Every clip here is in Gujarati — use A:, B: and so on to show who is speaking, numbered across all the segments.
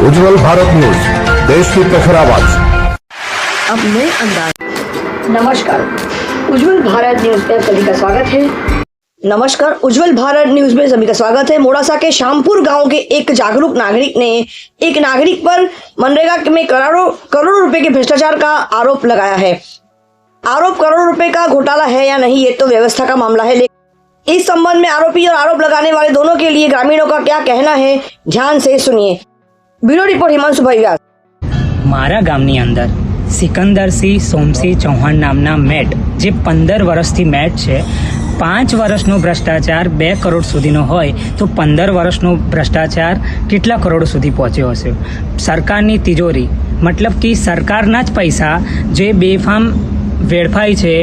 A: उज्जवल भारत न्यूज, देश की प्रखर आवाज।
B: अब नए अंदाज। नमस्कार, उज्जवल भारत न्यूज में सभी का स्वागत है। नमस्कार, उज्जवल भारत न्यूज में सभी का स्वागत है। मोड़ासा के श्यामपुर गांव के एक जागरूक नागरिक ने एक नागरिक पर मनरेगा में करोड़ों रुपए के भ्रष्टाचार का आरोप लगाया है। आरोप करोड़ों रुपए का घोटाला है या नहीं, ये तो व्यवस्था का मामला है, लेकिन इस संबंध में आरोपी और आरोप लगाने वाले दोनों के लिए ग्रामीणों का क्या कहना है, ध्यान से सुनिए। ब्यूरो रिपोर्ट हिमांशु भाई।
C: મારા ગામની અંદર સિકંદરસિંહ સોમસિંહ ચૌહાણ નામના મેટ જે 15 વર્ષથી મેટ છે, 5 વર્ષનો ભ્રષ્ટાચાર 2 કરોડ સુધીનો હોય તો 15 વર્ષનો ભ્રષ્ટાચાર કેટલા કરોડ સુધી પહોંચ્યો હશે। સરકારની તિજોરી મતલબ કે સરકારના જ પૈસા જે બેફામ વેડફાય છે।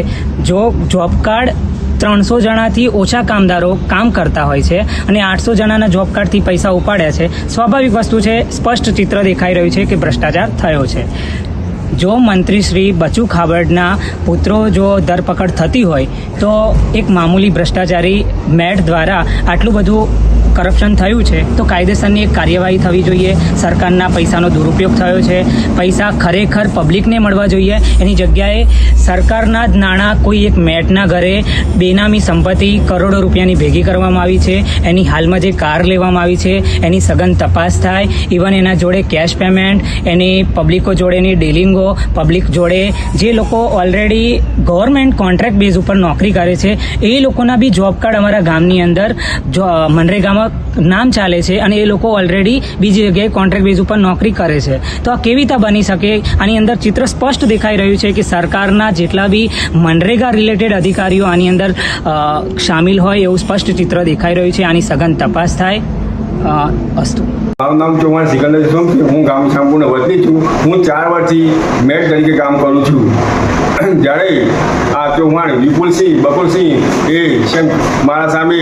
C: જો જોબ કાર્ડ 300 જણાથી ઓછા કામદારો કામ કરતા હોય છે અને 800 જણાના જોબ કાર્ડથી પૈસા ઉપાડ્યા છે। સ્વાભાવિક વસ્તુ છે, સ્પષ્ટ ચિત્ર દેખાઈ રહ્યું છે કે ભ્રષ્ટાચાર થયો છે। જો મંત્રી શ્રી બચુ ખાબડના પુત્રો જો ધરપકડ થતી હોય તો એક મામૂલી ભ્રષ્ટાચારી મેટ દ્વારા આટલું બધું કરપ્શન થયું છે તો કાયદેસરની એક કાર્યવાહી થવી જોઈએ। સરકારના પૈસાનો દુરુપયોગ થયો છે, પૈસા ખરેખર પબ્લિકને મળવા જોઈએ, એની જગ્યાએ સરકારના જ નાણાં કોઈ એક મેટના ઘરે બેનામી સંપત્તિ કરોડો રૂપિયાની ભેગી કરવામાં આવી છે। એની હાલમાં જે કાર લેવામાં આવી છે એની સઘન તપાસ થાય, ઇવન એના જોડે કેશ પેમેન્ટ, એની પબ્લિકો જોડેની ડીલિંગો, પબ્લિક જોડે જે લોકો ઓલરેડી ગવર્મેન્ટ કોન્ટ્રાક્ટ બેઝ ઉપર નોકરી કરે છે એ લોકોના બી જોબ કાર્ડ અમારા ગામની અંદર મનરેગામાં નામ ચાલે છે અને એ લોકો ઓલરેડી બીજી જગ્યાએ કોન્ટ્રાક્ટ બેઝ ઉપર નોકરી કરે છે। તો આ કેવી રીતે બની શકે? આની અંદર ચિત્ર સ્પષ્ટ દેખાઈ રહ્યું છે કે સરકારના જેટલા બી મનરેગા રિલેટેડ અધિકારીઓ આની અંદર સામેલ હોય એવું સ્પષ્ટ ચિત્ર દેખાઈ રહ્યું છે। આની સઘન તપાસ થાય। અસ્તુ।
D: મારું નામ ચૌહાણ સિકંદર સોમસિંહ, હું ગામ શ્યામપુરના વતની છું। હું 4 વર્ષથી મેટ તરીકે કામ કરું છું। જ્યારે આ ચૌહાણ વિપુલસિંહ બકુલસિંહ એ મારા સામે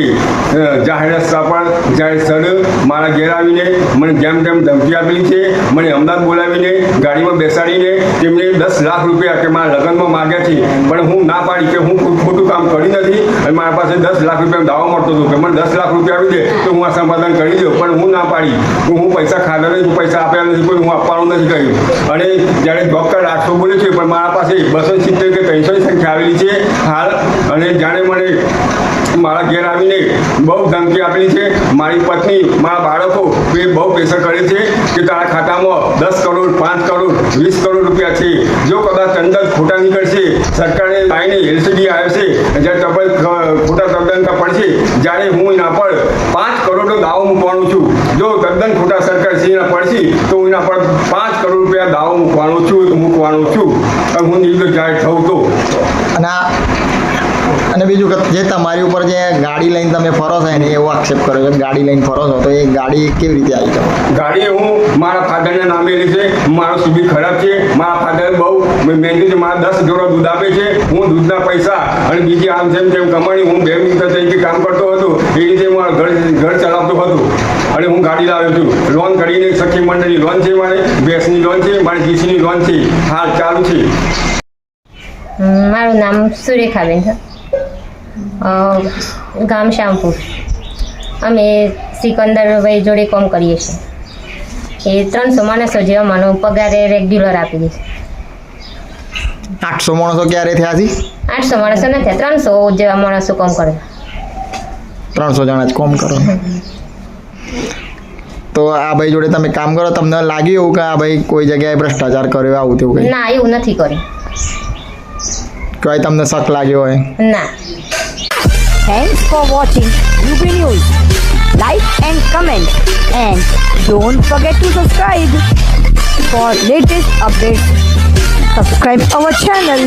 D: જાહેર રસ્તા પર જાહેર સ્થળે મારા ઘેર આવીને મને જેમ તેમ ધમકી આપેલી છે। મને અમદાવાદ બોલાવીને ગાડીમાં બેસાડીને તેમને 10 લાખ રૂપિયા કે મારા લગ્નમાં માગ્યા છે, પણ હું ના પાડી કે હું કોઈ ખોટું કામ કરી નથી અને મારા પાસે 10 લાખ રૂપિયાનો દાવો મળતો હતો કે મને 10 લાખ રૂપિયા આપી દે તો હું આ સમાધાન કરી દઉં, પણ હું ના પાડી। હું પૈસા ખાધા નથી, પૈસા આપ્યા નથી, કોઈ હું આપવાનું નથી કહ્યું। અને જ્યારે જોબ કાર્ડ 800 બોલે છે પણ મારા પાસે 270 કે 300 સંખ્યા આવેલી છે હાલ। અને જાણે મને મારા ઘેર આવીને બહુ ધમકી આપેલી છે। મારી પત્ની, મારા બાળકો એ બહુ પ્રેશર કરે છે કે તારા ખાતામાં 10 કરોડ 5 કરોડ 20 કરોડ રૂપિયા છે। જો કદાચ અંદર ખોટા નીકળશે, સરકારે આવીને એલસીડી આવ્યો છે, જ્યારે ખોટા તદ્દન પડશે, જ્યારે હું એના પર 5 કરોડનો દાવો મૂકવાનું છું। જો તદ્દન ખોટા સરકાર શ્રીના પડશે તો હું એના પર 5 કરોડ રૂપિયા દાવો મૂકવાનું છું। હું નિર્દોષ જાહેર થઉં તો।
E: અને બીજું કે જે તમારી ઉપર જે ગાડી લઈને તમે ફરો છો એને એવો આક્ષેપ કર્યો છે, ગાડી લઈને ફરો છો તો એ ગાડી કેવી રીતે આવી છે?
D: ગાડી હું મારા ફાધરના નામે લીધી છે। મારો સિબિલ ખરાબ છે। મારા ફાધર બહુ મહેનતી છે, મારા 10 જોડો દૂધ આપે છે। હું દૂધના પૈસા અને બીજી આમ જેમ કમાણી હું 2 મિનિટ તરીકે કામ કરતો હતો, એ રીતે મારા ઘર ચલાવતો હતો અને હું ગાડી લાવ્યો છું। લોન કરીને સખી મંડળની લોન છે, મારે ભેંસની લોન છે, મારી જીસીની લોન છે, હાલ ચાલુ છે।
F: મારું નામ સુરેખાબેન છે, ગામ શ્યામપુર। અમે સિકંદરભાઈ જોડે કામ કરીએ છીએ। એ 300 માણસો જેવા માનો પગારે રેગ્યુલર આપી દે છે।
E: 800 માણસો ક્યારે થયા છે?
F: 800 માણસો નથી, 300 જેવા માણસો કામ કરે।
E: 300 જણા જ કામ કરો। તો આ ભાઈ જોડે તમે કામ કરો, તમને લાગ્યું એવું કે આ ભાઈ કોઈ જગ્યાએ ભ્રષ્ટાચાર કર્યો આવું તેવું કંઈ?
F: ના, એવું નથી કર્યું।
E: કોઈ તમને શક લાગ્યો હોય?
F: ના।
B: Thanks for watching UB News. Like and comment, and don't forget to subscribe for latest updates. Subscribe our channel.